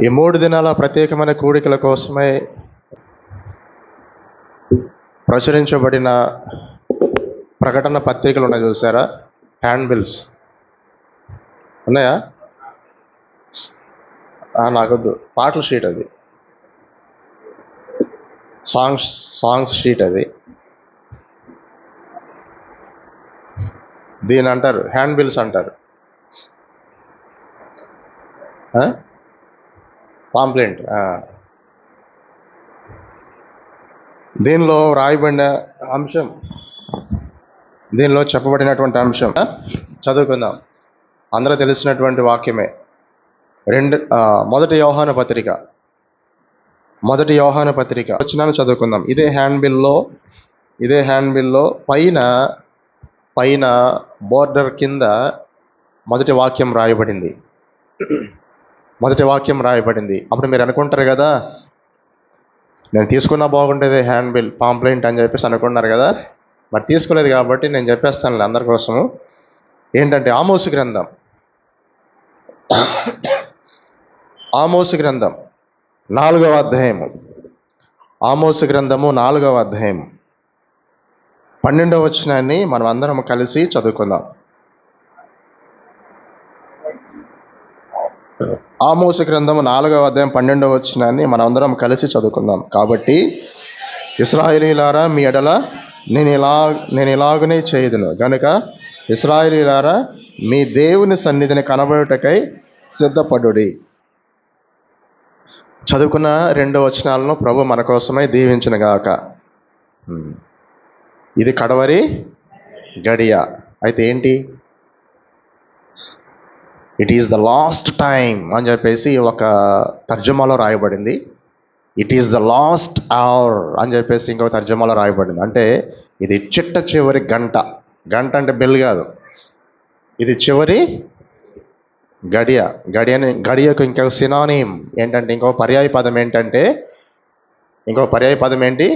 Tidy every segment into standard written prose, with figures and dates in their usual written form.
ఈ 3 దినాల ప్రత్యేకమైన కూడికల కోసమై ప్రచురించబడిన ప్రకటన పత్రికలు ఉన్నాయి చూసారా, హ్యాండ్ బిల్స్ ఉన్నాయా? నాకొద్దు, పాటల షీట్ అది, సాంగ్స్ షీట్ అది. దీని అంటారు హ్యాండ్ బిల్స్ అంటారు, పాంప్లెంట్. దీనిలో రాయబడిన అంశం, దీనిలో చెప్పబడినటువంటి అంశం చదువుకుందాం. అందరూ తెలిసినటువంటి వాక్యమే. మొదటి యోహాను పత్రిక వచనాలు చదువుకుందాం. ఇదే హ్యాండ్ బిల్లో పైన బోర్డర్ కింద మొదటి వాక్యం రాయబడింది. అప్పుడు మీరు అనుకుంటారు కదా, నేను తీసుకున్నా బాగుండేది హ్యాండ్ బిల్ పాంప్లెంట్ అని చెప్పేసి అనుకున్నారు కదా. మరి తీసుకోలేదు కాబట్టి నేను చెప్పేస్తాను అందరి కోసము. ఏంటంటే ఆమోసు గ్రంథం 4వ అధ్యాయము. ఆమోసు గ్రంథము 4వ అధ్యాయము 12వ వచనాన్ని మనం అందరం కలిసి చదువుకుందాం. ఆమోసు గ్రంథము 4వ అధ్యాయం 12వ వచనాన్ని మనం అందరం కలిసి చదువుకుందాం. కాబట్టి ఇశ్రాయేలీయులారా, మీ ఎడల నేను ఇలాగనే చేయుదును గనుక ఇశ్రాయేలీయులారా, మీ దేవుని సన్నిధిని కనబడుటకై సిద్ధపడుడి. చదువుకున్న 2 వచనాలను ప్రభు మన కోసమై దీవించును గాక. ఇది కడవరి గడియ. అయితే ఏంటి? It is the last time అని చెప్పేసి ఒక తర్జుమాలో రాయబడింది. It is the last hour అని చెప్పేసి ఇంకొక తర్జుమాలో రాయబడింది. అంటే ఇది చివరి గంట అంటే బెల్ కాదు, ఇది చివరి గడియకు ఇంకొక సినానిం ఏంటంటే, ఇంకొక పర్యాయ పదం ఏంటి?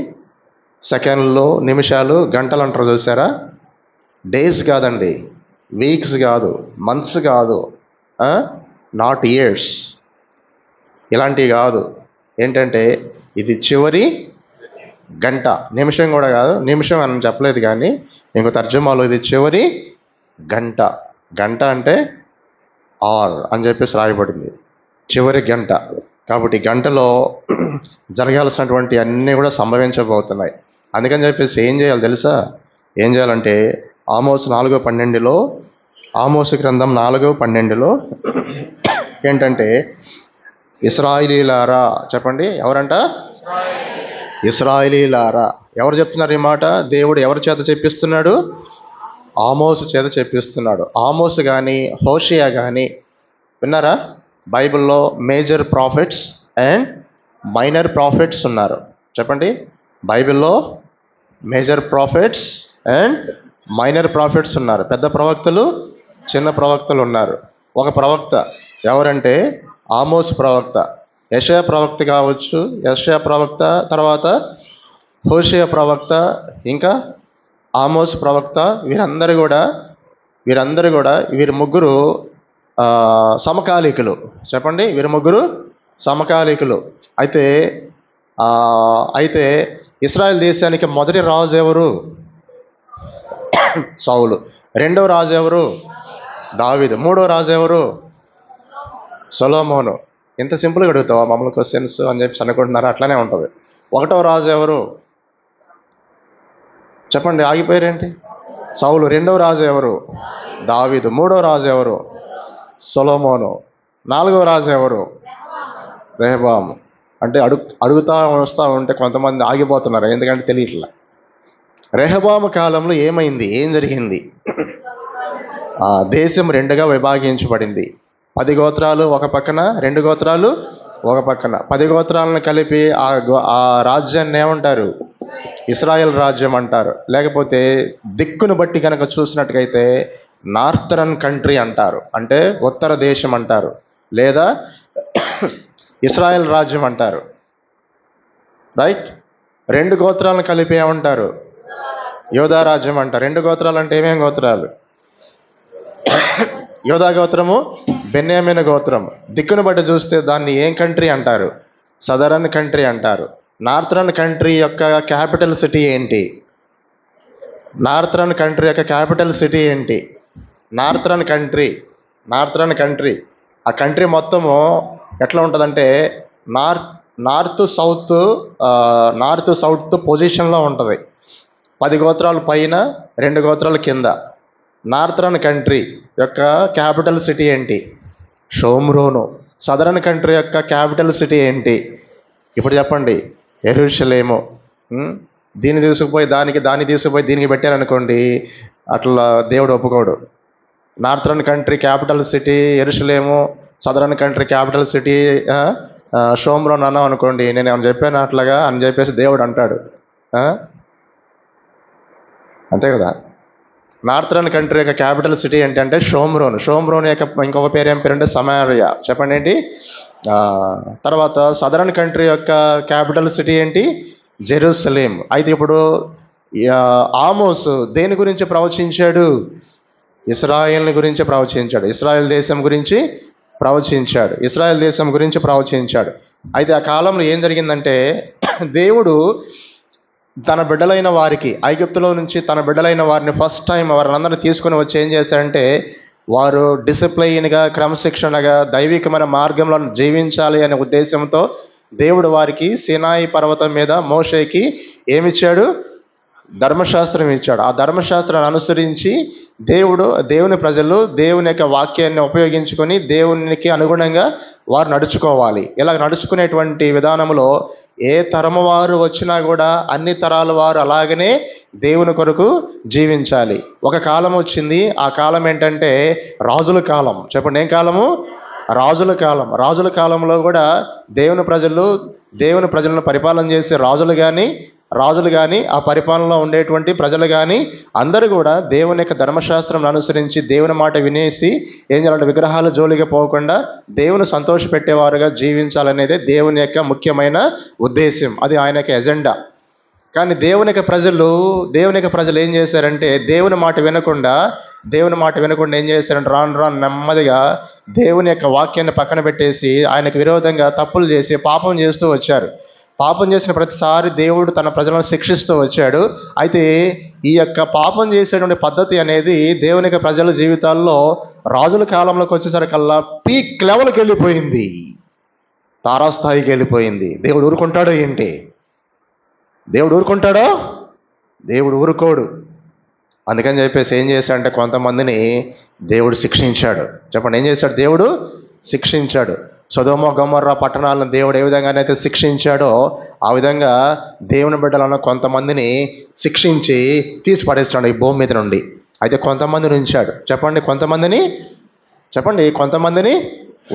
సెకండ్లు, నిమిషాలు, గంటలు అంటారు చూసారా. డేస్ కాదండి, వీక్స్ కాదు, మంత్స్ కాదు, నాట్ ఇయర్స్, ఇలాంటివి కాదు. ఏంటంటే ఇది చివరి గంట. నిమిషం కూడా కాదు, నిమిషం అని చెప్పలేదు కానీ ఇంకో తర్జుమాలో ఇది చివరి గంట అంటే ఆర్ అని చెప్పేసి రాయబడింది, చివరి గంట. కాబట్టి గంటలో జరగాల్సినటువంటి అన్నీ కూడా సంభవించబోతున్నాయి. అందుకని చెప్పేసి ఏం చేయాలి తెలుసా? ఏం చేయాలంటే ఆమోసు 4:12లో, ఆమోసు గ్రంథం 4:12లో ఏంటంటే, ఇశ్రాయేలీయులారా, చెప్పండి, ఎవరంట? ఇశ్రాయేలీయులారా. ఎవరు చెప్తున్నారు ఈ మాట? దేవుడు ఎవరి చేత చెప్పిస్తున్నాడు? ఆమోసు చేత చెప్పిస్తున్నాడు. ఆమోసు కానీ హోషేయ కానీ విన్నారా? బైబిల్లో major prophets and minor prophets ఉన్నారు. చెప్పండి, బైబిల్లో major prophets and minor prophets ఉన్నారు. పెద్ద ప్రవక్తలు, చిన్న ప్రవక్తలు ఉన్నారు. ఒక ప్రవక్త ఎవరంటే ఆమోసు ప్రవక్త. యెషయా ప్రవక్త కావచ్చు, యెషయా ప్రవక్త, తర్వాత హోషేయ ప్రవక్త, ఇంకా ఆమోసు ప్రవక్త. వీరందరూ కూడా వీరి ముగ్గురు సమకాలీకులు. చెప్పండి, వీరి ముగ్గురు సమకాలీకులు. అయితే ఇశ్రాయేల్ దేశానికి మొదటి రాజు ఎవరు? సౌలు. రెండవ రాజు ఎవరు? దావీదు. మూడవ రాజు ఎవరు? సొలొమోను. ఇంత సింపుల్గా అడుగుతావా మమ్మల్ని క్వశ్చన్స్ అని చెప్పి అనుకుంటున్నారా? అట్లానే ఉంటుంది. ఒకటవ రాజు ఎవరు? చెప్పండి, ఆగిపోయారేంటి? సౌలు. రెండవ రాజు ఎవరు? దావీదు. మూడవ రాజు ఎవరు? సొలొమోను. నాలుగవ రాజు ఎవరు? రెహబాము. అంటే అడుగుతా వస్తూ ఉంటే కొంతమంది ఆగిపోతున్నారు, ఎందుకంటే తెలియట్లా. రెహబాము కాలంలో ఏం జరిగింది? దేశం 2గా విభాగించబడింది. 10 గోత్రాలు ఒక పక్కన, 2 గోత్రాలు ఒక పక్కన. 10 గోత్రాలను కలిపి ఆ రాజ్యాన్ని ఏమంటారు? ఇశ్రాయేల్ రాజ్యం అంటారు. లేకపోతే దిక్కును బట్టి కనుక చూసినట్టుగైతే నార్థరన్ కంట్రీ అంటారు, అంటే ఉత్తర దేశం అంటారు, లేదా ఇశ్రాయేల్ రాజ్యం అంటారు. రైట్? 2 గోత్రాలను కలిపి ఏమంటారు? యోధా రాజ్యం అంటారు. 2 గోత్రాలు అంటే ఏమేమి గోత్రాలు? యోధా గోత్రము బెన్యామీను గోత్రం. దిక్కును బట్టి చూస్తే దాన్ని ఏం కంట్రీ అంటారు? సదరన్ కంట్రీ అంటారు. నార్థరన్ కంట్రీ యొక్క క్యాపిటల్ సిటీ ఏంటి? నార్థరన్ కంట్రీ యొక్క క్యాపిటల్ సిటీ ఏంటి? Northern country. ఆ కంట్రీ మొత్తము ఎట్లా ఉంటుందంటే నార్త్ సౌత్ పొజిషన్లో ఉంటుంది. 10 గోత్రాలు పైన, 2 గోత్రాలు కింద. నార్థరన్ కంట్రీ యొక్క క్యాపిటల్ సిటీ ఏంటి? షోమ్రోను. సదరన్ కంట్రీ యొక్క క్యాపిటల్ సిటీ ఏంటి? ఇప్పుడు చెప్పండి. యెరూషలేము. దీన్ని తీసుకుపోయి దీనికి పెట్టారనుకోండి, అట్లా దేవుడు ఒప్పుకోడు. నార్థరన్ కంట్రీ క్యాపిటల్ సిటీ యెరూషలేము, southern country capital city Shomron అన్నాం అనుకోండి, నేను ఏమైనా చెప్పాను అట్లాగా అని చెప్పేసి దేవుడు అంటాడు. అంతే కదా. నార్థరన్ కంట్రీ యొక్క క్యాపిటల్ సిటీ ఏంటంటే షోమ్రోన్ యొక్క ఇంకొక పేరు ఏం పేరంటే సమారియా. చెప్పండి ఏంటి? తర్వాత సదరన్ కంట్రీ యొక్క క్యాపిటల్ సిటీ ఏంటి? జెరూసలేం. అయితే ఇప్పుడు ఆమోసు దేని గురించి ప్రవచించాడు? ఇస్రాయేల్ని గురించి ప్రవచించాడు. ఇస్రాయేల్ దేశం గురించి ప్రవచించాడు. అయితే ఆ కాలంలో ఏం జరిగిందంటే, దేవుడు తన బిడ్డలైన వారికి, ఐగుప్తులో నుంచి తన బిడ్డలైన వారిని ఫస్ట్ టైం వారందరినీ తీసుకొని వచ్చి ఏం చేశారంటే, వారు డిసిప్లైన్గా, క్రమశిక్షణగా, దైవికమైన మార్గంలో జీవించాలి అనే ఉద్దేశంతో దేవుడు వారికి సీనాయి పర్వతం మీద మోషేకి ఏమిచ్చాడు? ధర్మశాస్త్రం ఇచ్చాడు. ఆ ధర్మశాస్త్రాన్ని అనుసరించి దేవుని ప్రజలు దేవుని యొక్క వాక్యాన్ని ఉపయోగించుకొని దేవునికి అనుగుణంగా వారు నడుచుకోవాలి. ఇలా నడుచుకునేటువంటి విధానంలో ఏ తరము వారు వచ్చినా కూడా అన్ని తరాల వారు అలాగనే దేవుని కొరకు జీవించాలి. ఒక కాలం వచ్చింది. ఆ కాలం ఏంటంటే రాజుల కాలం. చెప్పండి, ఏం కాలము? రాజుల కాలంలో కూడా దేవుని ప్రజలను పరిపాలన చేసే రాజులు కానీ ఆ పరిపాలనలో ఉండేటువంటి ప్రజలు కానీ అందరూ కూడా దేవుని యొక్క ధర్మశాస్త్రం అనుసరించి దేవుని మాట వినేసి ఏం చేయాలంటే విగ్రహాల జోలికి పోకుండా దేవుని సంతోషపెట్టేవారుగా జీవించాలనేదే దేవుని యొక్క ముఖ్యమైన ఉద్దేశం. అది ఆయన యొక్క ఎజెండా. కానీ దేవుని యొక్క ప్రజలు ఏం చేశారంటే దేవుని మాట వినకుండా ఏం చేశారంటే రాను నెమ్మదిగా దేవుని యొక్క వాక్యాన్ని పక్కన పెట్టేసి ఆయనకు విరోధంగా తప్పులు చేసి పాపం చేస్తూ వచ్చారు. పాపం చేసిన ప్రతిసారి దేవుడు తన ప్రజలను శిక్షిస్తూ వచ్చాడు. అయితే ఈ యొక్క పాపం చేసేటువంటి పద్ధతి అనేది దేవుని యొక్క ప్రజల జీవితాల్లో రాజుల కాలంలోకి వచ్చేసరికల్లా పీక్ లెవెల్కి వెళ్ళిపోయింది, తారాస్థాయికి వెళ్ళిపోయింది. దేవుడు ఊరుకుంటాడో ఏంటి? దేవుడు ఊరుకోడు. అందుకని చెప్పేసి ఏం చేశాడంటే కొంతమందిని దేవుడు శిక్షించాడు. చెప్పండి, ఏం చేశాడు? దేవుడు శిక్షించాడు. సొదొమ గొమొర్రా పట్టణాలను దేవుడు ఏ విధంగానైతే శిక్షించాడో ఆ విధంగా దేవుని బిడ్డలను కొంతమందిని శిక్షించి తీసి పడేస్తున్నాడు ఈ భూమి మీద నుండి. అయితే కొంతమందిని ఉంచాడు. కొంతమందిని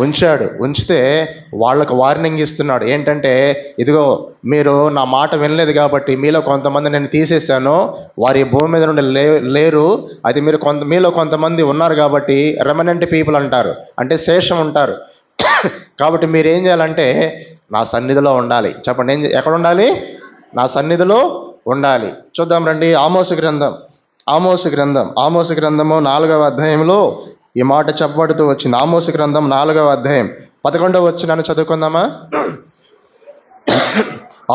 ఉంచాడు. ఉంచితే వాళ్ళకు వార్నింగ్ ఇస్తున్నాడు. ఏంటంటే, ఇదిగో మీరు నా మాట వినలేదు కాబట్టి మీలో కొంతమంది నేను తీసేశాను, వారి భూమి మీద నుండి లేరు. అది మీలో కొంతమంది ఉన్నారు కాబట్టి రెమనెంట్ పీపుల్ అంటారు, అంటే శేషం ఉంటారు. కాబట్టి మీరు ఏం చేయాలంటే నా సన్నిధిలో ఉండాలి. చెప్పండి, ఎక్కడ ఉండాలి? నా సన్నిధిలో ఉండాలి. చూద్దాం రండి. ఆమోసు గ్రంథము 4వ అధ్యాయంలో ఈ మాట చెప్పబడుతూ వచ్చింది. ఆమోసు గ్రంథం 4వ అధ్యాయం 11వ వచనాన్ని చదువుకుందామా?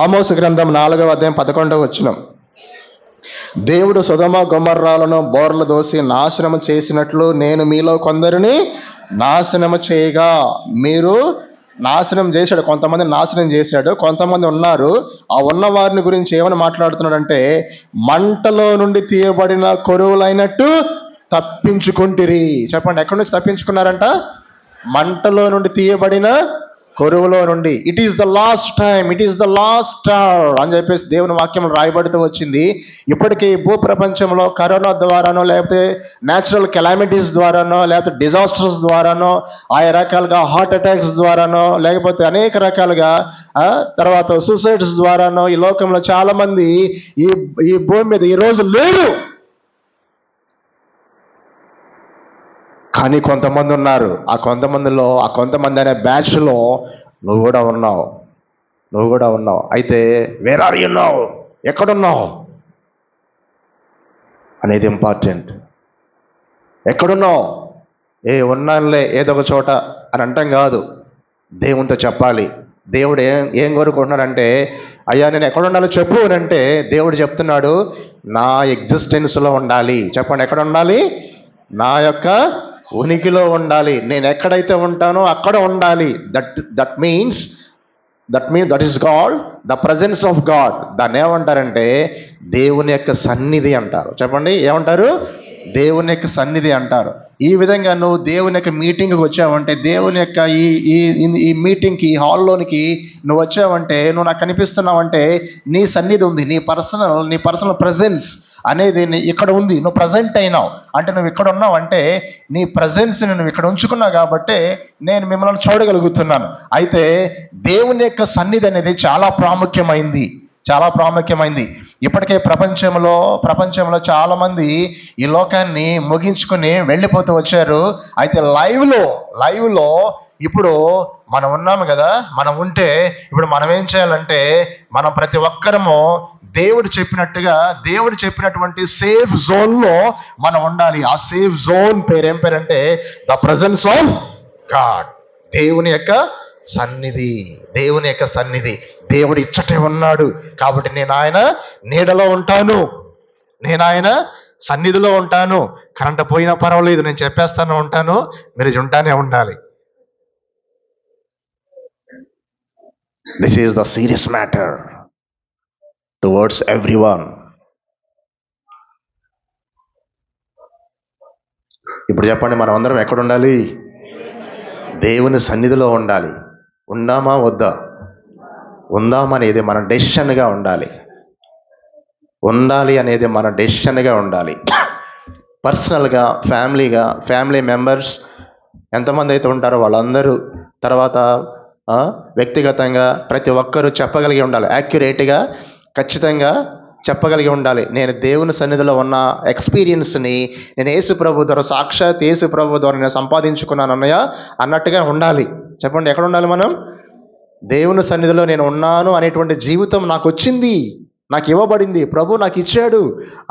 ఆమోసు గ్రంథం 4వ అధ్యాయం 11వ వచనం. దేవుడు సొదొమ గొమొర్రాలను బోర్లు దోసి నాశనము చేసినట్లు నేను మీలో కొందరిని నాశనము చేయగా, మీరు నాశనం చేశాడు. కొంతమంది నాశనం చేశాడు. కొంతమంది ఉన్నారు. ఆ ఉన్న వారిని గురించి ఏమని మాట్లాడుతున్నాడంటే, మంటలో నుండి తీయబడిన కొరువులైనట్టు తప్పించుకుంటిరి. చెప్పండి, ఎక్కడి నుంచి తప్పించుకున్నారంట? మంటలో నుండి తీయబడిన కొరువులో నుండి. It is the last hour అని చెప్పేసి దేవుని వాక్యం రాయబడుతూ వచ్చింది. ఇప్పటికీ భూప్రపంచంలో కరోనా ద్వారానో, లేకపోతే న్యాచురల్ కెలామిటీస్ ద్వారానో, లేకపోతే డిజాస్టర్స్ ద్వారానో, ఆయా రకాలుగా హార్ట్ అటాక్స్ ద్వారానో, లేకపోతే అనేక రకాలుగా తర్వాత సూసైడ్స్ ద్వారానో ఈ లోకంలో చాలా మంది ఈ భూమి మీద ఈ రోజు లేరు. కానీ కొంతమంది ఉన్నారు. ఆ కొంతమంది అనే బ్యాచ్లో నువ్వు కూడా ఉన్నావు. అయితే వేర్ ఆర్ యు నౌ? ఎక్కడున్నావు అనేది ఇంపార్టెంట్. ఎక్కడున్నావు? ఉన్నానులే ఏదో ఒక చోట అని అంటాం కాదు. దేవునితో చెప్పాలి. దేవుడు ఏం కోరుకుంటున్నాడంటే, అయ్యా నేను ఎక్కడ ఉండాలో చెప్పు అని అంటే దేవుడు చెప్తున్నాడు, నా ఎగ్జిస్టెన్స్లో ఉండాలి. చెప్పండి, ఎక్కడ ఉండాలి? నా యొక్క ఉనికిలో ఉండాలి. నేను ఎక్కడైతే ఉంటానో అక్కడ ఉండాలి. That means that is God, the presence of God. దాన్ని ఏమంటారంటే దేవుని యొక్క సన్నిధి అంటారు. చెప్పండి, ఏమంటారు? దేవుని యొక్క సన్నిధి అంటారు. ఈ విధంగా నువ్వు దేవుని యొక్క మీటింగ్కి వచ్చావంటే, దేవుని యొక్క ఈ మీటింగ్కి, ఈ హాల్లోనికి నువ్వు వచ్చావంటే, నువ్వు నాకు కనిపిస్తున్నావంటే నీ సన్నిధి ఉంది. నీ పర్సనల్ ప్రజెన్స్ అనేది ఇక్కడ ఉంది. నువ్వు ప్రజెంట్ అయినావు అంటే, నువ్వు ఇక్కడ ఉన్నావు అంటే నీ ప్రజెన్స్ని నువ్వు ఇక్కడ ఉంచుకున్నావు కాబట్టి నేను మిమ్మల్ని చూడగలుగుతున్నాను. అయితే దేవుని యొక్క సన్నిధి అనేది చాలా ప్రాముఖ్యమైంది. ఇప్పటికే ప్రపంచంలో చాలా మంది ఈ లోకాన్ని ముగించుకొని వెళ్ళిపోతూ వచ్చారు. అయితే లైవ్లో ఇప్పుడు మనం ఉన్నాము కదా. మనం ఉంటే ఇప్పుడు మనం ఏం చేయాలంటే, మనం ప్రతి ఒక్కరము దేవుడు చెప్పినటువంటి సేఫ్ జోన్లో మనం ఉండాలి. ఆ సేఫ్ జోన్ ఏం పేరంటే ద ప్రజెన్స్ ఆఫ్ గాడ్. దేవుని యొక్క సన్నిధి. దేవుడు ఇచ్చటే ఉన్నాడు కాబట్టి నేను ఆయన నీడలో ఉంటాను, నేను ఆయన సన్నిధిలో ఉంటాను. కరెంట్ పోయినా పర్వాలేదు, నేను చెప్పేస్తాను ఉంటాను, మీరు ఉంటానే ఉండాలి. This is the serious matter towards everyone. ఇప్పుడు చెప్పండి, మనం అందరం ఎక్కడ ఉండాలి? దేవుని సన్నిధిలో ఉండాలి. ఉందామా వద్దా? ఉందామనేది మన డెసిషన్గా ఉండాలి. పర్సనల్గా, ఫ్యామిలీ మెంబర్స్ ఎంతమంది అయితే ఉంటారో వాళ్ళందరూ, తర్వాత వ్యక్తిగతంగా ప్రతి ఒక్కరూ చెప్పగలిగి ఉండాలి. యాక్యురేట్గా, ఖచ్చితంగా చెప్పగలిగి ఉండాలి. నేను దేవుని సన్నిధిలో ఉన్న ఎక్స్పీరియన్స్ని నేను సాక్షాత్ యేసు ప్రభు ద్వారా నేను సంపాదించుకున్నాను అన్నయ్య అన్నట్టుగా ఉండాలి. చెప్పండి, ఎక్కడ ఉండాలి మనం? దేవుని సన్నిధిలో నేను ఉన్నాను అనేటువంటి జీవితం నాకు వచ్చింది, నాకు ఇవ్వబడింది, ప్రభు నాకు ఇచ్చాడు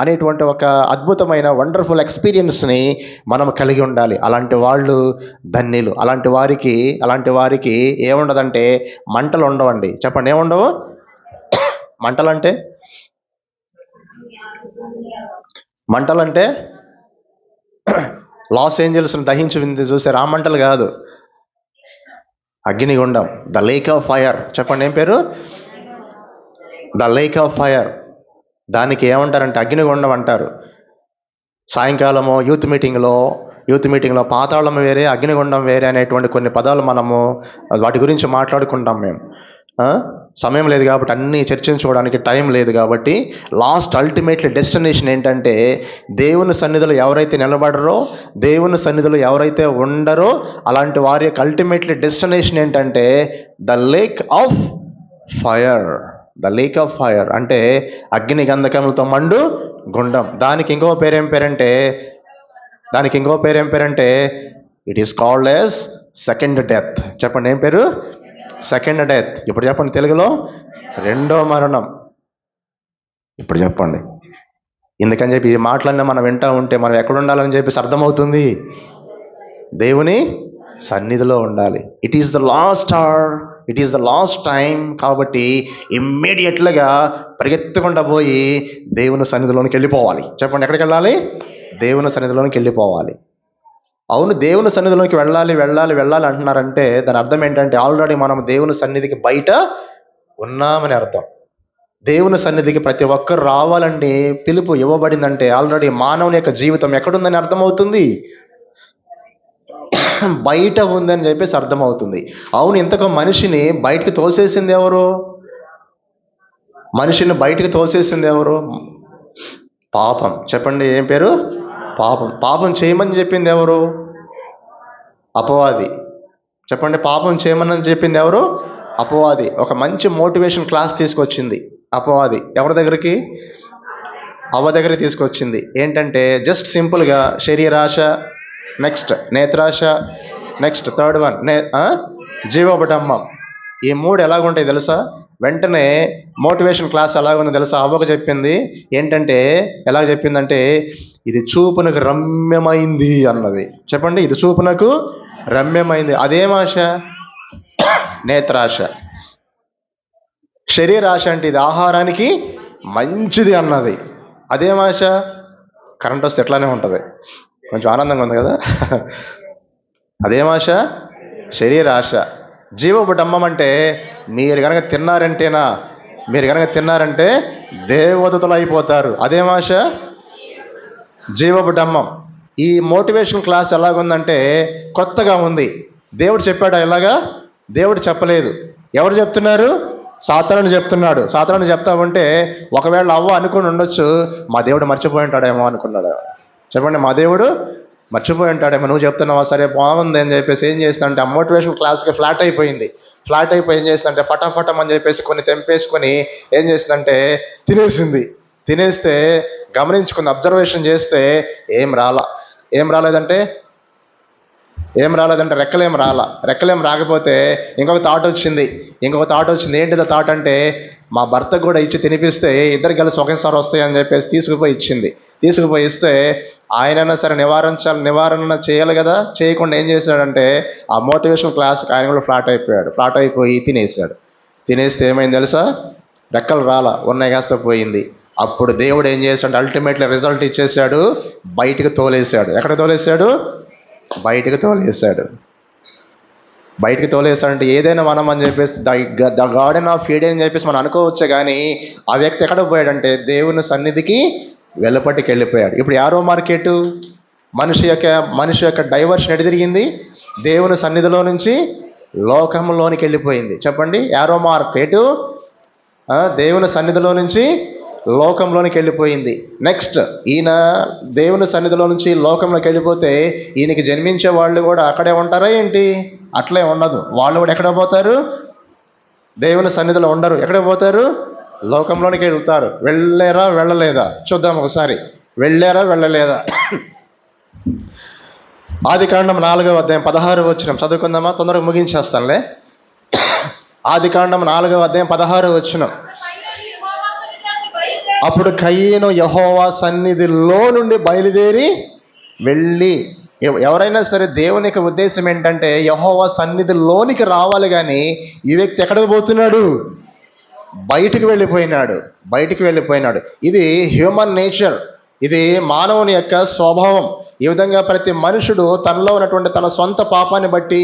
అనేటువంటి ఒక అద్భుతమైన వండర్ఫుల్ ఎక్స్పీరియన్స్ని మనం కలిగి ఉండాలి. అలాంటి వాళ్ళు ధన్యులు. అలాంటి వారికి ఏముండదంటే మంటలు ఉండవండి. చెప్పండి, ఏముండవు? మంటలంటే లాస్ ఏంజల్స్ని దహించింది చూసారు, ఆ మంటలు కాదు. అగ్నిగుండం, ద లేక్ ఆఫ్ ఫైర్. చెప్పండి, ఏం పేరు? The lake of fire. దానికి ఏమంటారంటే అగ్నిగుండం అంటారు. సాయంకాలము యూత్ మీటింగ్లో పాతాళం వేరే, అగ్నిగుండం వేరే అనేటువంటి కొన్ని పదాలు మనము వాటి గురించి మాట్లాడుకుంటాం మేము. సమయం లేదు కాబట్టి అన్నీ చర్చించుకోవడానికి టైం లేదు కాబట్టి అల్టిమేట్లీ డెస్టినేషన్ ఏంటంటే, దేవుని సన్నిధిలో ఎవరైతే నిలబడరో, దేవుని సన్నిధిలో ఎవరైతే ఉండరో అలాంటి వారి యొక్క అల్టిమేట్లీ డెస్టినేషన్ ఏంటంటే ద లేక్ ఆఫ్ ఫైర్. అంటే అగ్ని గంధకములతో మండు గుండం. దానికి ఇంకో పేరేం పేరంటే it is called as second death. చెప్పండి, ఏం పేరు? Second death. ఇప్పుడు చెప్పండి, తెలుగులో రెండో మరణం. ఇప్పుడు చెప్పండి. ఎందుకని చెప్పి ఈ మాటలన్నీ మనం వింటూ ఉంటే మనం ఎక్కడ ఉండాలని చెప్పేసి అర్థమవుతుంది. దేవుని సన్నిధిలో ఉండాలి. It is the last time. కాబట్టి ఇమ్మీడియట్గా పరిగెత్తకుండా పోయి దేవుని సన్నిధిలోనికి వెళ్ళిపోవాలి. చెప్పండి, ఎక్కడికి వెళ్ళాలి? దేవుని సన్నిధిలోనికి వెళ్ళిపోవాలి. అవును, దేవుని సన్నిధిలోకి వెళ్ళాలి అంటున్నారంటే దాని అర్థం ఏంటంటే ఆల్రెడీ మనం దేవుని సన్నిధికి బయట ఉన్నామని అర్థం. దేవుని సన్నిధికి ప్రతి ఒక్కరు రావాలండి పిలుపు ఇవ్వబడిందంటే ఆల్రెడీ మానవుని యొక్క జీవితం ఎక్కడుందని అర్థమవుతుంది, బయట ఉందని చెప్పేసి అర్థమవుతుంది. అవును, ఇంతకు మనిషిని బయటికి తోసేసింది ఎవరు? పాపం. చెప్పండి, ఏం పేరు? పాపం చేయమని చెప్పింది ఎవరు? అపవాది. చెప్పండి, పాపం చేయమని చెప్పింది ఎవరు? అపవాది. ఒక మంచి మోటివేషన్ క్లాస్ తీసుకొచ్చింది అపవాది. ఎవరి దగ్గరికి? అవ్వ దగ్గరికి తీసుకొచ్చింది. ఏంటంటే జస్ట్ సింపుల్గా శరీరాశ, నెక్స్ట్ నేత్రాశ, నెక్స్ట్ థర్డ్ వన్ జీవోపటమ్మం. ఈ మూడు ఎలాగుంటాయి తెలుసా? వెంటనే మోటివేషన్ క్లాస్ ఎలాగుందో తెలుసా? అవ్వకు చెప్పింది. ఏంటంటే ఎలాగ చెప్పిందంటే, ఇది చూపునకు రమ్యమైంది అన్నది. చెప్పండి, ఇది చూపునకు రమ్యమైంది. అదేం ఆశ? నేత్రాశ. శరీరాశ అంటే ఇది ఆహారానికి మంచిది అన్నది. అదేం ఆశ? కరెంట్ వస్తే ఎట్లానే ఉంటుంది, కొంచెం ఆనందంగా ఉంది కదా. అదేం ఆశ? శరీరాశ. జీవపు డమ్మం అంటే మీరు కనుక తిన్నారంటే దేవదూతలు అయిపోతారు. అదేం ఆశ? జీవపు డమ్మం. ఈ మోటివేషన్ క్లాస్ ఎలాగుందంటే కొత్తగా ఉంది. దేవుడు చెప్పాడా ఇలాగా? దేవుడు చెప్పలేదు. ఎవరు చెప్తున్నారు? సాతానుడు చెప్తున్నాడు. సాతానుడు చెప్తామంటే ఒకవేళ అవ్వ అనుకుని ఉండొచ్చు, మా దేవుడు మర్చిపోయి ఉంటాడేమో అనుకున్నాడు. చెప్పండి, మా దేవుడు మర్చిపోయి ఉంటాడేమో. నువ్వు చెప్తున్నావా, సరే బాగుంది అని చెప్పేసి ఏం చేస్తుందంటే ఆ మోటివేషన్ క్లాస్కి ఫ్లాట్ అయిపోయి ఏం చేస్తుందంటే ఫటాఫటం అని చెప్పేసి కొన్ని తెంపేసుకొని ఏం చేస్తుందంటే తినేస్తే గమనించుకుని అబ్జర్వేషన్ చేస్తే ఏం రాలేదంటే రెక్కలేం రాకపోతే ఇంకొక థాట్ వచ్చింది. ఏంటిదో థాట్ అంటే మా భర్తకు కూడా ఇచ్చి తినిపిస్తే ఇద్దరు కలిసి ఒకేసారి వస్తాయని చెప్పేసి తీసుకుపోయి ఇస్తే ఆయనైనా సరే నివారణ చేయాలి కదా. చేయకుండా ఏం చేశాడంటే ఆ మోటివేషన్ క్లాస్కి ఆయన కూడా ఫ్లాట్ అయిపోయి తినేస్తే ఏమైంది తెలుసా? రెక్కలు ఉన్నాయి కాస్త పోయింది. అప్పుడు దేవుడు ఏం చేశాడు? అల్టిమేట్లీ రిజల్ట్ ఇచ్చేసాడు, బయటికి తోలేశాడు. ఎక్కడ తోలేశాడు? బయటికి తోలేశాడంటే ఏదైనా మనం అని చెప్పేసి ద గార్డెన్ ఆఫ్ ఈడెన్ అని చెప్పేసి మనం అనుకోవచ్చే, కానీ ఆ వ్యక్తి ఎక్కడ పోయాడంటే దేవుని సన్నిధికి వెలుపటికి వెళ్ళిపోయాడు. ఇప్పుడు యారో మార్కెట్ మనిషి యొక్క డైవర్షన్ ఎటు తిరిగింది? దేవుని సన్నిధిలో నుంచి లోకంలోనికి వెళ్ళిపోయింది. చెప్పండి, యారో మార్కెట్ దేవుని సన్నిధిలో నుంచి లోకంలోనికి వెళ్ళిపోయింది. నెక్స్ట్ ఈయన దేవుని సన్నిధిలో నుంచి లోకంలోకి వెళ్ళిపోతే ఈయనకి జన్మించే వాళ్ళు కూడా అక్కడే ఉంటారా ఏంటి? అట్లే ఉండదు. వాళ్ళు కూడా ఎక్కడ పోతారు? దేవుని సన్నిధిలో ఉండరు. ఎక్కడ పోతారు? లోకంలోనికి వెళ్తారు. వెళ్ళలేదా? చూద్దాం ఒకసారి. వెళ్ళలేదా? ఆదికాండం 4వ అధ్యాయం 16వ వచనం చదువుకుందామా? తొందరగా ముగించేస్తానులే. ఆదికాండం 4వ అధ్యాయం 16వ వచనం. అప్పుడు కయీను యెహోవా సన్నిధిలో నుండి బయలుదేరి వెళ్ళి. ఎవరైనా సరే దేవుని యొక్క ఉద్దేశం ఏంటంటే యెహోవా సన్నిధిలోనికి రావాలి, కానీ ఈ వ్యక్తి ఎక్కడికి పోతున్నాడు? బయటికి వెళ్ళిపోయినాడు. ఇది హ్యూమన్ నేచర్, ఇది మానవుని యొక్క స్వభావం. ఈ విధంగా ప్రతి మనుషుడు తనలో ఉన్నటువంటి తన సొంత పాపాన్ని బట్టి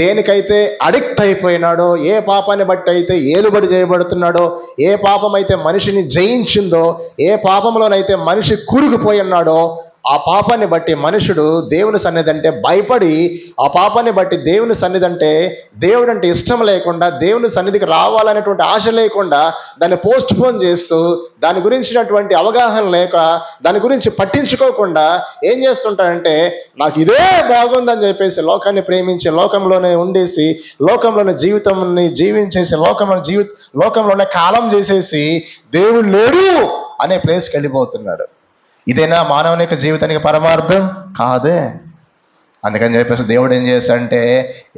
దేనికైతే అడిక్ట్ అయిపోయినాడో, ఏ పాపాన్ని బట్టి అయితే ఏలుబడి చేయబడుతున్నాడో, ఏ పాపం అయితే మనిషిని జయించిందో, ఏ పాపంలోనైతే మనిషి కూరుకుపోయి ఉన్నాడో, ఆ పాపాన్ని బట్టి మనుషుడు దేవుని సన్నిధి అంటే భయపడి, ఆ పాపాన్ని బట్టి దేవుని సన్నిధి అంటే దేవుడు అంటే ఇష్టం లేకుండా, దేవుని సన్నిధికి రావాలనేటువంటి ఆశ లేకుండా దాన్ని పోస్ట్ పోన్ చేస్తూ, దాని గురించినటువంటి అవగాహన లేక, దాని గురించి పట్టించుకోకుండా ఏం చేస్తుంటాడంటే నాకు ఇదే బాగుందని చెప్పేసి లోకాన్ని ప్రేమించి, లోకంలోనే ఉండేసి, లోకంలోనే జీవితాన్ని జీవించేసి, లోకంలోనే కాలం చేసేసి దేవుడు లేడు అనే ప్లేస్కి వెళ్ళిపోతున్నాడు. ఇదేనా మానవుని యొక్క జీవితానికి పరమార్థం? కాదే. అందుకని చెప్పేసి దేవుడు ఏం చేశాడంటే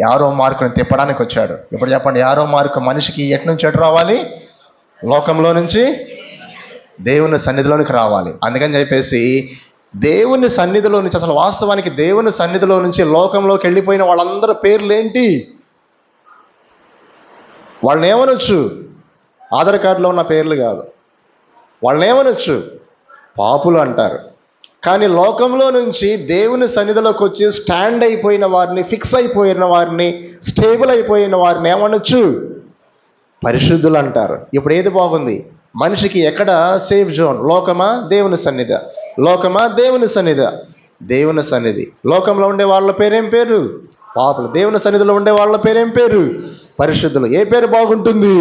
యారో మార్కుని తిప్పడానికి వచ్చాడు. ఇప్పుడు చెప్పండి, యారో మార్కు మనిషికి ఎటు నుంచి ఎటు రావాలి? లోకంలో నుంచి దేవుని సన్నిధిలోనికి రావాలి. అందుకని చెప్పేసి దేవుని సన్నిధిలో నుంచి, అసలు వాస్తవానికి దేవుని సన్నిధిలో నుంచి లోకంలోకి వెళ్ళిపోయిన వాళ్ళందరి పేర్లు ఏంటి? వాళ్ళని ఏమనొచ్చు? ఆధార్ కార్డులో ఉన్న పేర్లు కాదు. వాళ్ళని ఏమనొచ్చు? పాపులు అంటారు. కానీ లోకంలో నుంచి దేవుని సన్నిధిలోకి వచ్చి స్టాండ్ అయిపోయిన వారిని, ఫిక్స్ అయిపోయిన వారిని, స్టేబుల్ అయిపోయిన వారిని ఏమనొచ్చు? పరిశుద్ధులు అంటారు. ఇప్పుడు ఏది బాగుంది మనిషికి? ఎక్కడ సేఫ్ జోన్? లోకమా దేవుని సన్నిధి? దేవుని సన్నిధి. లోకంలో ఉండే వాళ్ళ పేరేం పేరు? పాపులు. దేవుని సన్నిధిలో ఉండే వాళ్ళ పేరేం పేరు? పరిశుద్ధులు. ఏ పేరు బాగుంటుంది?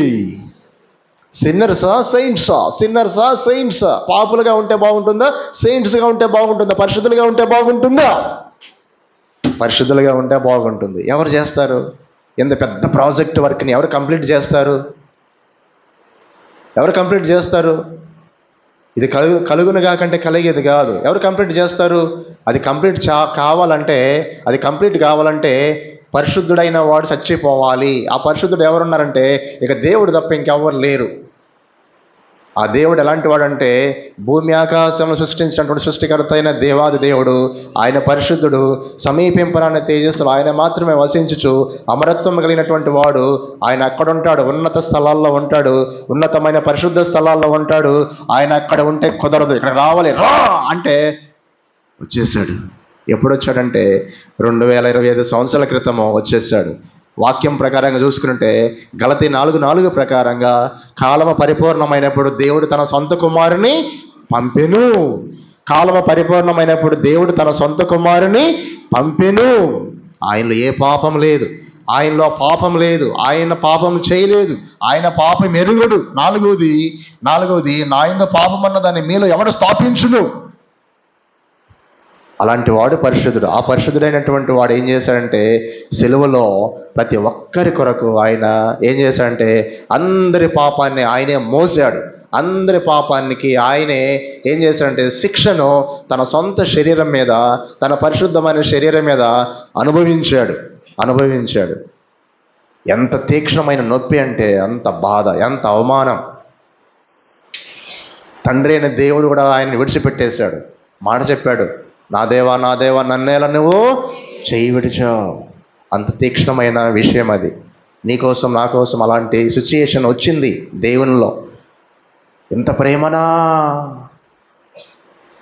సిన్నర్సా సెయింట్సా? పాపులుగా ఉంటే బాగుంటుందా? సెయింట్స్గా ఉంటే బాగుంటుందా? పరిశుద్ధులుగా ఉంటే బాగుంటుందా? పరిశుద్ధులుగా ఉంటే బాగుంటుంది. ఎవరు చేస్తారు? ఎంత పెద్ద ప్రాజెక్ట్ వర్క్ని ఎవరు కంప్లీట్ చేస్తారు? ఇది కలుగునుగా కంటే కలిగేది కాదు. ఎవరు కంప్లీట్ చేస్తారు? అది కంప్లీట్ కావాలంటే పరిశుద్ధుడైన వాడు చచ్చిపోవాలి. ఆ పరిశుద్ధుడు ఎవరున్నారంటే ఇక దేవుడు తప్ప ఇంకెవరు లేరు. ఆ దేవుడు ఎలాంటి వాడంటే భూమి ఆకాశంలో సృష్టించినటువంటి సృష్టికర్త అయిన దేవాది దేవుడు, ఆయన పరిశుద్ధుడు, సమీపింపరాని తేజస్సులు ఆయన మాత్రమే వసించుచు అమరత్వం కలిగినటువంటి వాడు. ఆయన అక్కడ ఉంటాడు, ఉన్నత స్థలాల్లో ఉంటాడు, ఉన్నతమైన పరిశుద్ధ స్థలాల్లో ఉంటాడు. ఆయన అక్కడ ఉంటే కుదరదు, ఇక్కడ రావాలి రా అంటే వచ్చేసాడు. ఎప్పుడు వచ్చాడంటే 2025 సంవత్సరాల క్రితము వచ్చేసాడు. వాక్యం ప్రకారంగా చూసుకుంటే గలతీ 4:4 ప్రకారంగా కాలము పరిపూర్ణమైనప్పుడు దేవుడు తన సొంత కుమారుని పంపెను. కాలము పరిపూర్ణమైనప్పుడు దేవుడు తన సొంత కుమారుని పంపెను. ఆయనలో ఏ పాపం లేదు, ఆయనలో పాపం లేదు, ఆయన పాపం చేయలేదు, ఆయన పాపం ఎరుగుడు. నాలుగవది నా యందు పాపం అన్న దాన్ని మీలో ఎవడు స్థాపించును? అలాంటి వాడు పరిశుద్ధుడు. ఆ పరిశుద్ధుడైనటువంటి వాడు ఏం చేశాడంటే సిలువలో ప్రతి ఒక్కరి కొరకు ఆయన ఏం చేశాడంటే అందరి పాపాన్ని ఆయనే మోసాడు. అందరి పాపానికి ఆయనే ఏం చేశాడంటే శిక్షను తన సొంత శరీరం మీద, తన పరిశుద్ధమైన శరీరం మీద అనుభవించాడు. ఎంత తీక్షణమైన నొప్పి అంటే అంత బాధ, ఎంత అవమానం. తండ్రి అయిన దేవుడు కూడా ఆయన్ని విడిచిపెట్టేశాడు. మాట చెప్పాడు, నా దేవా నన్నేలా నువ్వు చెయ్యి విడిచావు. అంత తీక్షణమైన విషయం అది. నీకోసం నా కోసం అలాంటి సిచ్యుయేషన్ వచ్చింది దేవునిలో. ఇంత ప్రేమనా,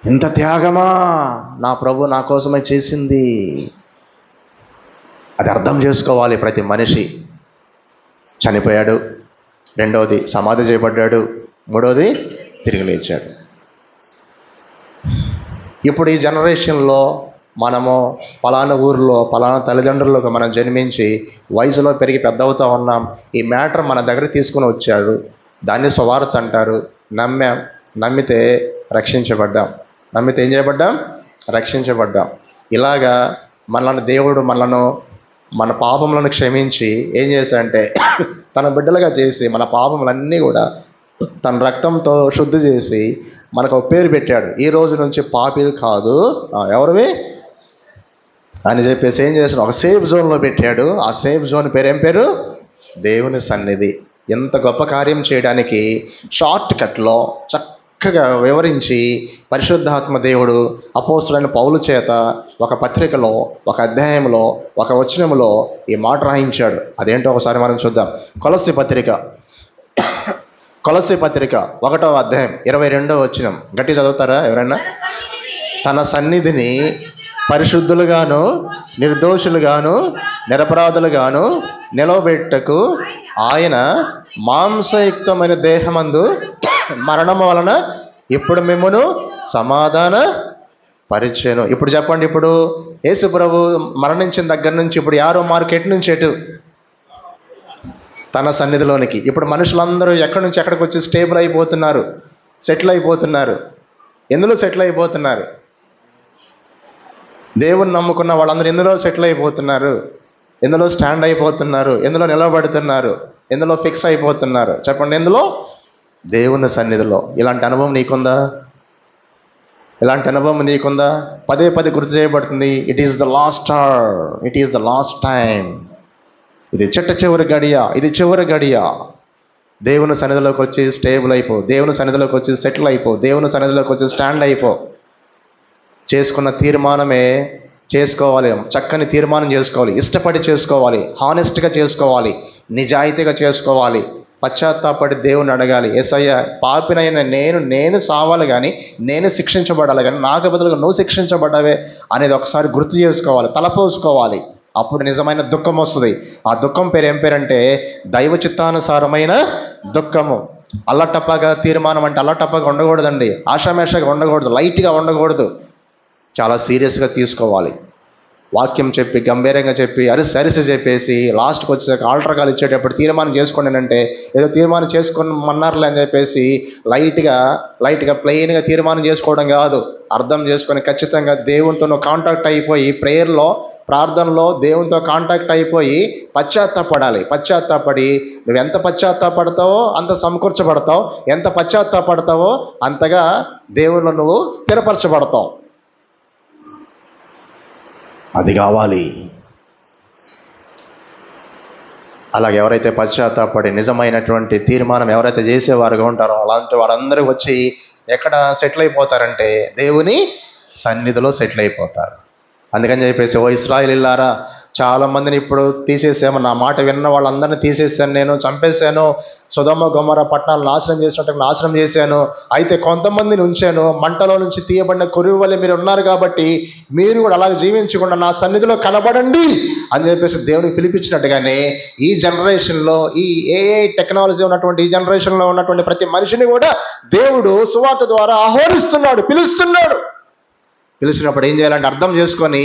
ఇంత త్యాగమా నా ప్రభు నా కోసమే చేసింది. అది అర్థం చేసుకోవాలి ప్రతి మనిషి. చనిపోయాడు, రెండవది సమాధి చేయబడ్డాడు, మూడవది తిరిగి లేచాడు. ఇప్పుడు ఈ జనరేషన్లో మనము పలానా ఊరిలో పలానా తల్లిదండ్రులకు మనం జన్మించి వయసులో పెరిగి పెద్ద అవుతూ ఉన్నాం. ఈ మ్యాటర్ మన దగ్గర తీసుకుని వచ్చాడు. దాన్ని సువార్త అంటారు. నమ్మితే రక్షించబడ్డాం. నమ్మితే ఏం చేయబడ్డాం? రక్షించబడ్డాం. ఇలాగా దేవుడు మన పాపములను క్షమించి ఏం చేశాడంటే తన బిడ్డలుగా చేసి మన పాపములన్నీ కూడా తన రక్తంతో శుద్ధి చేసి మనకు ఒక పేరు పెట్టాడు. ఈ రోజు నుంచి పాపి కాదు, ఎవరివి అని చెప్పేసి ఏం చేశాడు, ఒక సేఫ్ జోన్లో పెట్టాడు. ఆ సేఫ్ జోన్ పేరు ఏం పేరు? దేవుని సన్నిధి. ఎంత గొప్ప కార్యం చేయడానికి షార్ట్ కట్లో చక్కగా వివరించి పరిశుద్ధాత్మ దేవుడు అపోస్తులైన పౌలు చేత ఒక పత్రికలో, ఒక అధ్యాయంలో, ఒక వచనములో ఈ మాట రాయించాడు. అదేంటో ఒకసారి మనం చూద్దాం. కొలస్సీ పత్రిక 1వ అధ్యాయం 22వ వచనం. గట్టి చదువుతారా ఎవరైనా? తన సన్నిధిని పరిశుద్ధులుగాను నిర్దోషులుగాను నిరపరాధులుగాను నిలవబెట్టకు ఆయన మాంసయుక్తమైన దేహమందు మరణము వలన ఇప్పుడు మిమ్మును సమాధాన పరిచెను. ఇప్పుడు చెప్పండి, ఇప్పుడు యేసు ప్రభు మరణించిన దగ్గర నుంచి ఇప్పుడు యారో మార్కెట్ నుంచి ఎటు? తన సన్నిధిలోనికి. ఇప్పుడు మనుషులందరూ ఎక్కడి నుంచి ఎక్కడికి వచ్చి స్టేబుల్ అయిపోతున్నారు, సెటిల్ అయిపోతున్నారు. ఎందులో సెటిల్ అయిపోతున్నారు? దేవుని నమ్ముకున్న వాళ్ళందరూ ఎందులో సెటిల్ అయిపోతున్నారు? ఎందులో స్టాండ్ అయిపోతున్నారు? ఎందులో నిలబడుతున్నారు? ఎందులో ఫిక్స్ అయిపోతున్నారు? చెప్పండి, ఎందులో? దేవుని సన్నిధిలో. ఇలాంటి అనుభవం నీకుందా? పదే గుర్తు చేయబడుతుంది. It is the last hour, it is the last time. ఇది చివరి గడియ. దేవుని సన్నిధిలోకి వచ్చి స్టేబుల్ అయిపో, దేవుని సన్నిధిలోకి వచ్చి సెటిల్ అయిపో, దేవుని సన్నిధిలోకి వచ్చి స్టాండ్ అయిపో. చేసుకున్న తీర్మానమే చేసుకోవాలి, చక్కని తీర్మానం చేసుకోవాలి, ఇష్టపడి చేసుకోవాలి, హానెస్ట్గా చేసుకోవాలి, నిజాయితీగా చేసుకోవాలి, పశ్చాత్తాపడి దేవుని అడగాలి. యేసయ్య, పాపినైన నేను సావాలి కానీ, నేను శిక్షించబడాలి కానీ, నాకు బదులుగా నువ్వు శిక్షించబడ్డావే అనేది ఒకసారి గుర్తు చేసుకోవాలి, తలపోసుకోవాలి. అప్పుడు నిజమైన దుఃఖం వస్తుంది. ఆ దుఃఖం పేరు ఏం పేరంటే దైవ చిత్తానుసారమైన దుఃఖము. అల్లటప్పగా తీర్మానం అంటే అల్లటప్పగా ఉండకూడదండి, ఆషామేషగా ఉండకూడదు, లైట్గా ఉండకూడదు, చాలా సీరియస్గా తీసుకోవాలి. వాక్యం చెప్పి గంభీరంగా చెప్పి అరిసి చెప్పేసి లాస్ట్కి వచ్చేసరికి ఆల్టర్ కాల్ ఇచ్చేటప్పుడు తీర్మానం చేసుకోండి అంటే ఏదో తీర్మానం చేసుకోమన్నారులే అని చెప్పేసి లైట్గా ప్లెయిన్గా తీర్మానం చేసుకోవడం కాదు. అర్థం చేసుకొని ఖచ్చితంగా దేవునితో కాంటాక్ట్ అయిపోయి ప్రేయర్లో, ప్రార్థనలో దేవునితో కాంటాక్ట్ అయిపోయి పశ్చాత్తాపడి నువ్వు ఎంత పశ్చాత్తాపడతావో అంత సమకూర్చబడతావు, ఎంత పశ్చాత్తాపడతావో అంతగా దేవునిలో నువ్వు స్థిరపరచబడతావు. అది కావాలి. అలాగే ఎవరైతే పశ్చాత్తాపడి నిజమైనటువంటి తీర్మానం ఎవరైతే చేసేవారుగా ఉంటారో అలాంటి వారందరూ వచ్చి ఎక్కడ సెటిల్ అయిపోతారంటే దేవుని సన్నిధిలో సెటిల్ అయిపోతారు. అందుకని చెప్పేసి ఓ ఇశ్రాయేలీయులారా, చాలా మందిని ఇప్పుడు తీసేసాము, నా మాట విన్న వాళ్ళందరినీ తీసేసాను, నేను చంపేశాను, సొదొమ గొమొర్రా పట్టణాలు నాశనం చేసినట్టు నాశనం చేశాను, అయితే కొంతమందిని ఉంచాను, మంటలో నుంచి తీయబడిన కొరువు వల్లే మీరు ఉన్నారు కాబట్టి మీరు కూడా అలాగే జీవించకుండా నా సన్నిధిలో కనబడండి అని చెప్పేసి దేవునికి పిలిపించినట్టుగానే ఈ జనరేషన్లో, ఈ ఏఐ టెక్నాలజీ ఉన్నటువంటి ఈ జనరేషన్లో ఉన్నటువంటి ప్రతి మనిషిని కూడా దేవుడు సువార్త ద్వారా ఆహ్వానిస్తున్నాడు, పిలుస్తున్నాడు. పిలిచినప్పుడు ఏం చేయాలంటే అర్థం చేసుకొని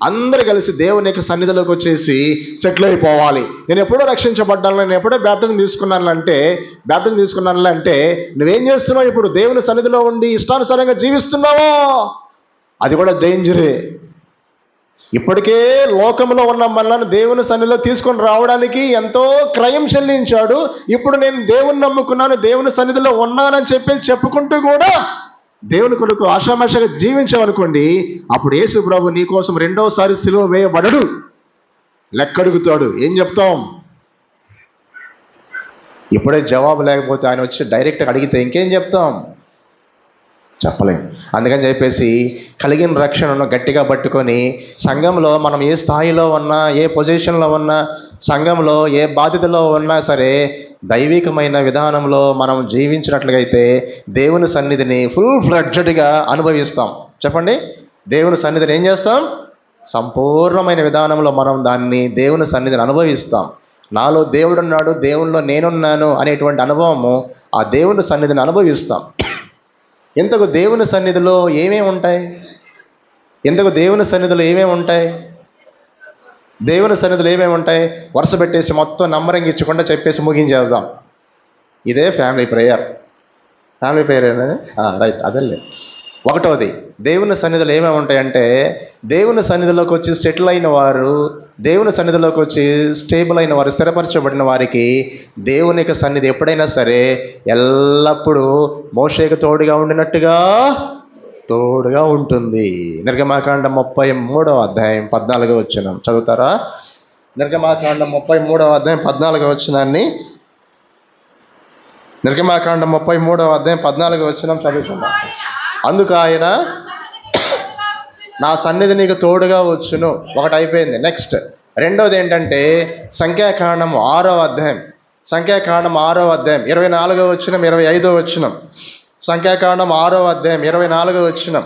అందరు కలిసి దేవుని యొక్క సన్నిధిలోకి వచ్చేసి సెటిల్ అయిపోవాలి. నేను ఎప్పుడో రక్షించబడ్డాను, నేను ఎప్పుడో బ్యాప్టిజం తీసుకున్నాను అంటే నువ్వేం చేస్తున్నావు? ఇప్పుడు దేవుని సన్నిధిలో ఉండి ఇష్టానుసారంగా జీవిస్తున్నావో అది కూడా డేంజరే. ఇప్పటికే లోకంలో ఉన్న మనల్ని దేవుని సన్నిధిలో తీసుకొని రావడానికి ఎంతో క్రయం చెల్లించాడు. ఇప్పుడు నేను దేవుని నమ్ముకున్నాను, దేవుని సన్నిధిలో ఉన్నానని చెప్పుకుంటూ కూడా దేవుని కొరకు ఆషామాషగా జీవించామనుకోండి, అప్పుడు యేసు ప్రభు నీ కోసం రెండోసారి సిలువ వేయబడడు, లెక్కడుగుతాడు. ఏం చెప్తాం? ఇప్పుడే జవాబు లేకపోతే ఆయన వచ్చి డైరెక్ట్గా అడిగితే ఇంకేం చెప్తాం? చెప్పలేం. అందుకని చెప్పేసి కలిగిన రక్షణను గట్టిగా పట్టుకొని సంఘంలో మనం ఏ స్థాయిలో ఉన్నా, ఏ పొజిషన్లో ఉన్నా, సంఘంలో ఏ బాధ్యతలో ఉన్నా సరే దైవికమైన విధానంలో మనం జీవించినట్లయితే దేవుని సన్నిధిని ఫుల్ ఫ్లెడ్జెడ్గా అనుభవిస్తాం. చెప్పండి, దేవుని సన్నిధిని ఏం చేస్తాం? సంపూర్ణమైన విధానంలో మనం దాన్ని దేవుని సన్నిధిని అనుభవిస్తాం. నాలో దేవుడున్నాడు, దేవునిలో నేనున్నాను అనేటువంటి అనుభవము ఆ దేవుని సన్నిధిని అనుభవిస్తాం. ఇంతకు దేవుని సన్నిధిలో ఏమేమి ఉంటాయి? దేవుని సన్నిధిలో ఏమేమి ఉంటాయి? వరుస పెట్టేసి మొత్తం నంబరింగ్ ఇచ్చకుండా చెప్పేసి ముగించేద్దాం. ఇదే ఫ్యామిలీ ప్రేయర్ అనేది రైట్, అదేలే. ఒకటోది, దేవుని సన్నిధిలో ఏమేమి ఉంటాయంటే, దేవుని సన్నిధిలోకి వచ్చి సెటిల్ అయిన వారు, దేవుని సన్నిధిలోకి వచ్చి స్టేబుల్ అయిన వారు, స్థిరపరచబడిన వారికి దేవుని యొక్క సన్నిధి ఎప్పుడైనా సరే ఎల్లప్పుడూ మోషేకు తోడుగా ఉండినట్టుగా తోడుగా ఉంటుంది. నిర్గమాకాండం 33వ అధ్యాయం 14వ వచనం చదువుతారా? నిర్గమాకాండం 33వ అధ్యాయం 14వ వచనాన్ని, నిర్గమాకాండం 33వ అధ్యాయం 14వ వచనం చదువుతున్నాం. అందుకు ఆయన నా సన్నిధి నీకు తోడుగా వచ్చును. ఒకటి అయిపోయింది. నెక్స్ట్ రెండోది ఏంటంటే సంఖ్యాకాండం 6వ అధ్యాయం 24వ వచనం 25వ వచనం. సంఖ్యాకాండం 6వ అధ్యాయం 24వ వచనం.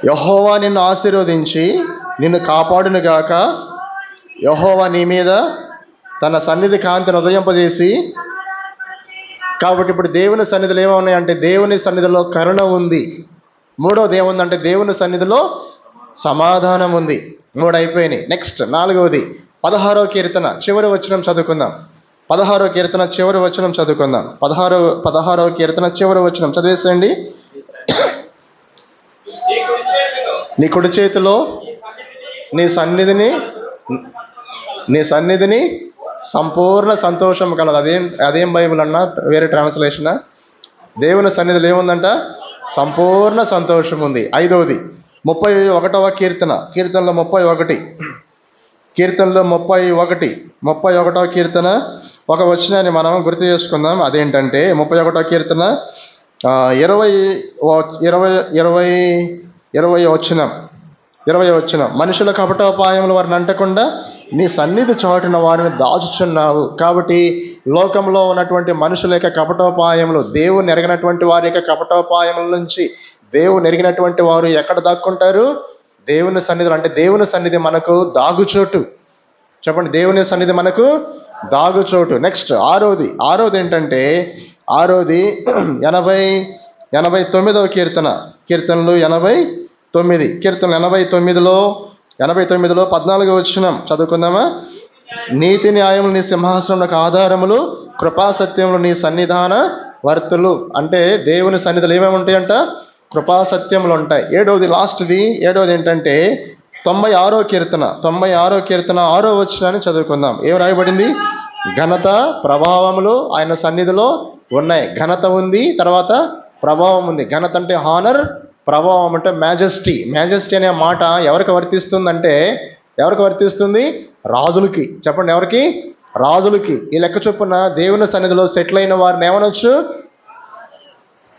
యెహోవా నిన్ను ఆశీర్వదించి నిన్ను కాపాడును గాక, యెహోవా నీ మీద తన సన్నిధి కాంతిని ఉదయింపజేసి. కాబట్టి ఇప్పుడు దేవుని సన్నిధిలో ఏమన్నాయంటే, దేవుని సన్నిధిలో కరుణ ఉంది. మూడోది ఏముందంటే దేవుని సన్నిధిలో సమాధానం ఉంది. 3 అయిపోయినాయి. నెక్స్ట్ 4వది 16వ కీర్తన చివరి వచనం చదువుకుందాం. 16వ కీర్తన చివరి వచనం చదువుకుందాం. 16వ కీర్తన చివరి వచనం చదివేసేయండి. నీ కుడి చేతిలో నీ సన్నిధిని సంపూర్ణ సంతోషం కలదు. అదేం బైబిల్ అన్నా, వేరే ట్రాన్స్లేషనా? దేవుని సన్నిధిలో ఏముందంట? సంపూర్ణ సంతోషం ఉంది. 5వది 31వ కీర్తనలో 31వ కీర్తన ఒక వచనాన్ని మనం గుర్తు చేసుకుందాం. అదేంటంటే 31వ కీర్తన 20 వచనం. మనుషుల కపటోపాయములు వారిని అంటకుండా నీ సన్నిధి చాటున వారిని దాచుచున్నావు. కాబట్టి లోకంలో ఉన్నటువంటి మనుషుల యొక్క కపటోపాయములు, దేవుని ఎరగినటువంటి వారి యొక్క కపటోపాయముల నుంచి దేవుని ఎరిగినటువంటి వారు ఎక్కడ దాక్కుంటారు? దేవుని సన్నిధిలో. అంటే దేవుని సన్నిధి మనకు దాగుచోటు. చెప్పండి, దేవుని సన్నిధి మనకు దాగుచోటు. నెక్స్ట్ ఆరోది ఏంటంటే 89వ కీర్తనలు 89 89లో 14వ వచనం చదువుకుందామా? నీతి న్యాయములు నీ సింహాసనములకు ఆధారములు, కృపాసత్యములు నీ సన్నిధాన వర్తులు. అంటే దేవుని సన్నిధిలో ఏమేమి ఉంటాయంట? కృపాసత్యములు ఉంటాయి. లాస్ట్ది ఏడవది ఏంటంటే 96వ కీర్తన 6వ వచనాన్ని చదువుకుందాం. ఏం రాయబడింది? ఘనత ప్రభావములు ఆయన సన్నిధిలో ఉన్నాయి. ఘనత ఉంది, తర్వాత ప్రభావం ఉంది. ఘనత అంటే హానర్, ప్రభావం అంటే మ్యాజెస్టీ. మ్యాజెస్టీ అనే మాట ఎవరికి వర్తిస్తుంది? రాజులకి. చెప్పండి ఎవరికి? రాజులకి. ఈ లెక్క చొప్పున దేవుని సన్నిధిలో సెటిల్ అయిన వారిని ఏమనొచ్చు?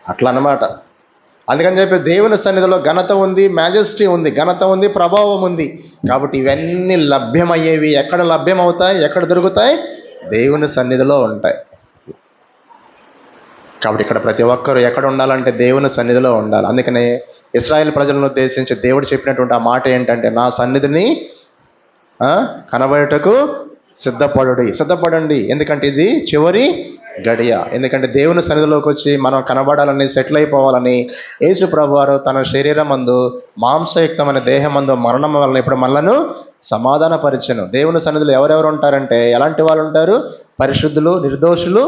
అట్లా అన్నమాట. అందుకని చెప్పి దేవుని సన్నిధిలో ఘనత ఉంది, మ్యాజెస్టీ ఉంది, ఘనత ఉంది, ప్రభావం ఉంది. కాబట్టి ఇవన్నీ లభ్యమయ్యేవి ఎక్కడ లభ్యమవుతాయి? ఎక్కడ దొరుకుతాయి? దేవుని సన్నిధిలో ఉంటాయి. కాబట్టి ఇక్కడ ప్రతి ఒక్కరు ఎక్కడ ఉండాలంటే దేవుని సన్నిధిలో ఉండాలి. అందుకనే ఇశ్రాయేల్ ప్రజలను ఉద్దేశించి దేవుడు చెప్పినటువంటి ఆ మాట ఏంటంటే, నా సన్నిధిని కనబడుటకు సిద్ధపడండి. ఎందుకంటే ఇది చివరి గడియ. ఎందుకంటే దేవుని సన్నిధిలోకి వచ్చి మనం కనబడాలని, సెటిల్ అయిపోవాలని యేసు ప్రభువారు తన శరీరమందు, మాంసయుక్తమైన దేహమందు మరణం వలన ఇప్పుడు మనలను సమాధానపరిచెను. దేవుని సన్నిధిలో ఎవరెవరు ఉంటారంటే ఎలాంటి వాళ్ళు ఉంటారు? పరిశుద్ధులు, నిర్దోషులు,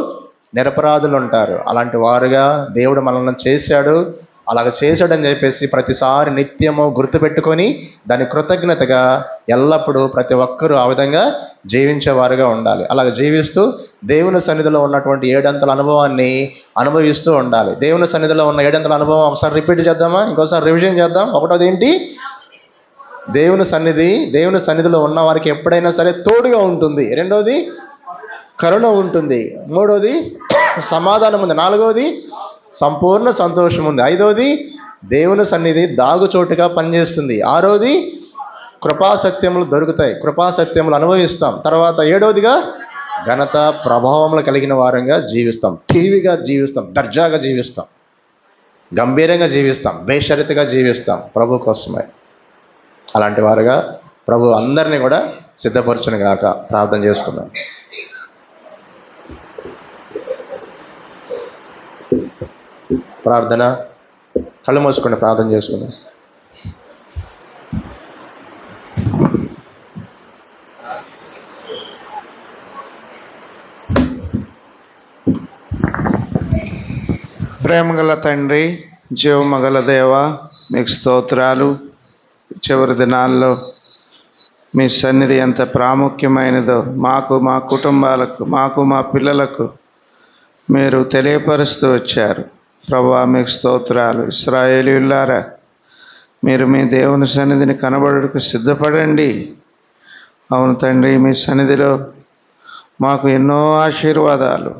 నిరపరాధులు ఉంటారు. అలాంటి వారుగా దేవుడు మనల్ని చేశాడు. అలాగ చేశాడని చెప్పేసి ప్రతిసారి నిత్యము గుర్తుపెట్టుకొని దాని కృతజ్ఞతగా ఎల్లప్పుడూ ప్రతి ఒక్కరూ ఆ విధంగా జీవించేవారుగా ఉండాలి. అలాగ జీవిస్తూ దేవుని సన్నిధిలో ఉన్నటువంటి 7 అంతల అనుభవాన్ని అనుభవిస్తూ ఉండాలి. దేవుని సన్నిధిలో ఉన్న 7 అంతల అనుభవం ఒకసారి రిపీట్ చేద్దామా? ఇంకోసారి రివిజన్ చేద్దాం. ఒకటోది ఏంటి? దేవుని సన్నిధిలో ఉన్న వారికి ఎప్పుడైనా సరే తోడుగా ఉంటుంది. రెండోది కరుణ ఉంటుంది. మూడోది సమాధానం ఉంది. నాలుగవది సంపూర్ణ సంతోషం ఉంది. ఐదవది దేవుని సన్నిధి దాగుచోటుగా పనిచేస్తుంది. ఆరోది కృపాసత్యములు దొరుకుతాయి, కృపాసత్యములు అనుభవిస్తాం. తర్వాత ఏడవదిగా ఘనత ప్రభావములు కలిగిన వారంగా జీవిస్తాం, టీవీగా జీవిస్తాం, దర్జాగా జీవిస్తాం, గంభీరంగా జీవిస్తాం, బేషరతుగా జీవిస్తాం ప్రభు కోసమే. అలాంటి వారుగా ప్రభు అందరినీ కూడా సిద్ధపరచును గాక. ప్రార్థన చేసుకుందాం. ప్రార్థన. కళ్ళు మూసుకొని ప్రార్థన చేసుకుందాం. ప్రేమగల తండ్రి, జీవమగల దేవ, మీకు స్తోత్రాలు. చివరి దినాల్లో మీ సన్నిధి ఎంత ప్రాముఖ్యమైనదో మాకు, మా కుటుంబాలకు, మాకు, మా పిల్లలకు మీరు తెలియపరుస్తూ వచ్చారు. ప్రభువా, మీకు స్తోత్రాలు. ఇశ్రాయేలీయులారా, మీరు మీ దేవుని సన్నిధిని కనబడుటకు సిద్ధపడండి. అవును తండ్రి, మీ సన్నిధిలో మాకు ఎన్నో ఆశీర్వాదాలు,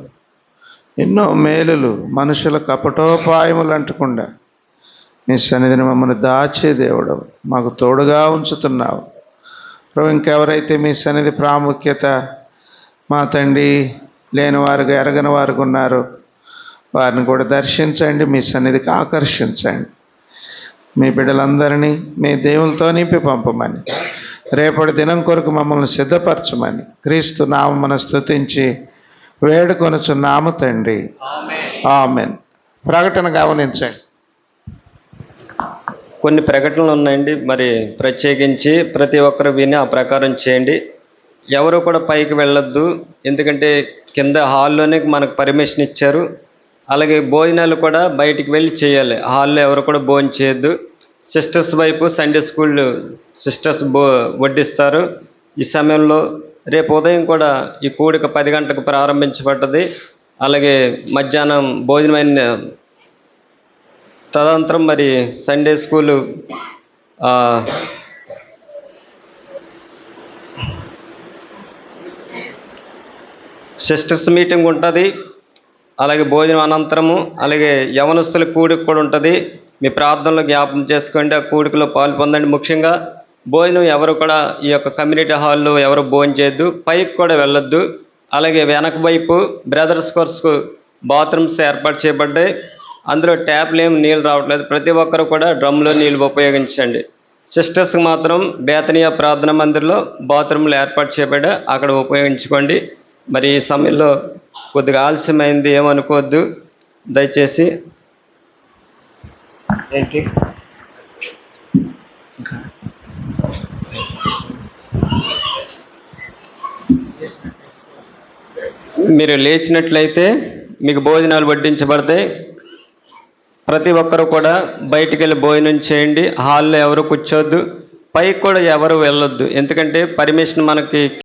ఎన్నో మేలులు, మనుషుల కపటోపాయములు అంటకుండా మీ సన్నిధిని మమ్మల్ని దాచే దేవుడు, మాకు తోడుగా ఉంచుతున్నావు. ప్రభు, ఇంకెవరైతే మీ సన్నిధి ప్రాముఖ్యత మా తండ్రి లేని వారుగా, ఎరగని వారుగా ఉన్నారో వారిని కూడా దర్శించండి, మీ సన్నిధికి ఆకర్షించండి. మీ బిడ్డలందరినీ మీ దేవులతో నింపి పంపమని, రేపటి దినం కొరకు మమ్మల్ని సిద్ధపరచమని క్రీస్తు నామమున స్తుతించి వేడుకొనుచున్నాము తండ్రి. ఆమెన్. ప్రకటన గమనించండి. కొన్ని ప్రకటనలు ఉన్నాయండి. మరి ప్రత్యేకించి ప్రతి ఒక్కరు విని ఆ ప్రకారం చేయండి. ఎవరు కూడా పైకి వెళ్ళొద్దు, ఎందుకంటే కింద హాల్లోనే మనకు పర్మిషన్ ఇచ్చారు. అలాగే భోజనాలు కూడా బయటికి వెళ్ళి చేయాలి, హాల్లో ఎవరు కూడా భోజనం చేయొద్దు. సిస్టర్స్ వైపు సండే స్కూల్ సిస్టర్స్ వడ్డిస్తారు. ఈ సమయంలో రేపు ఉదయం కూడా ఈ కూడిక 10 గంటలకు ప్రారంభించబడ్డది. అలాగే మధ్యాహ్నం భోజనమైన తదనంతరం మరి సండే స్కూలు సిస్టర్స్ మీటింగ్ ఉంటుంది. అలాగే భోజనం అనంతరము అలాగే యవనస్తుల కూడిక కూడా ఉంటుంది. మీ ప్రార్థనలో జ్ఞాపకం చేసుకోండి, ఆ కూడికలో పాలు పొందండి. ముఖ్యంగా భోజనం ఎవరు కూడా ఈ యొక్క కమ్యూనిటీ హాల్లో ఎవరు భోజనం చేయొద్దు, పైకి కూడా వెళ్ళొద్దు. అలాగే వెనక వైపు బ్రదర్స్ కొరకు బాత్రూమ్స్ ఏర్పాటు చేయబడ్డాయి. అందులో ట్యాప్లు ఏమి నీళ్ళు రావట్లేదు, ప్రతి ఒక్కరు కూడా డ్రమ్లో నీళ్ళు ఉపయోగించండి. సిస్టర్స్కి మాత్రం బేతనీయ ప్రార్థన మందిర్లో బాత్రూమ్లు ఏర్పాటు చేయబడ్డా, అక్కడ ఉపయోగించుకోండి. మరి ఈ సమయంలో కొద్దిగా ఆలస్యమైంది ఏమనుకోవద్దు దయచేసి. ఏంటి మీరు లేచినట్లయితే మీకు భోజనాలు వడ్డించబడతాయి. ప్రతి ఒక్కరు కూడా బయటికి వెళ్ళి భోజనం చేయండి. హాల్లో ఎవరు కూర్చోవద్దు, పైకి కూడా ఎవరు వెళ్ళొద్దు, ఎందుకంటే పర్మిషన్ మనకి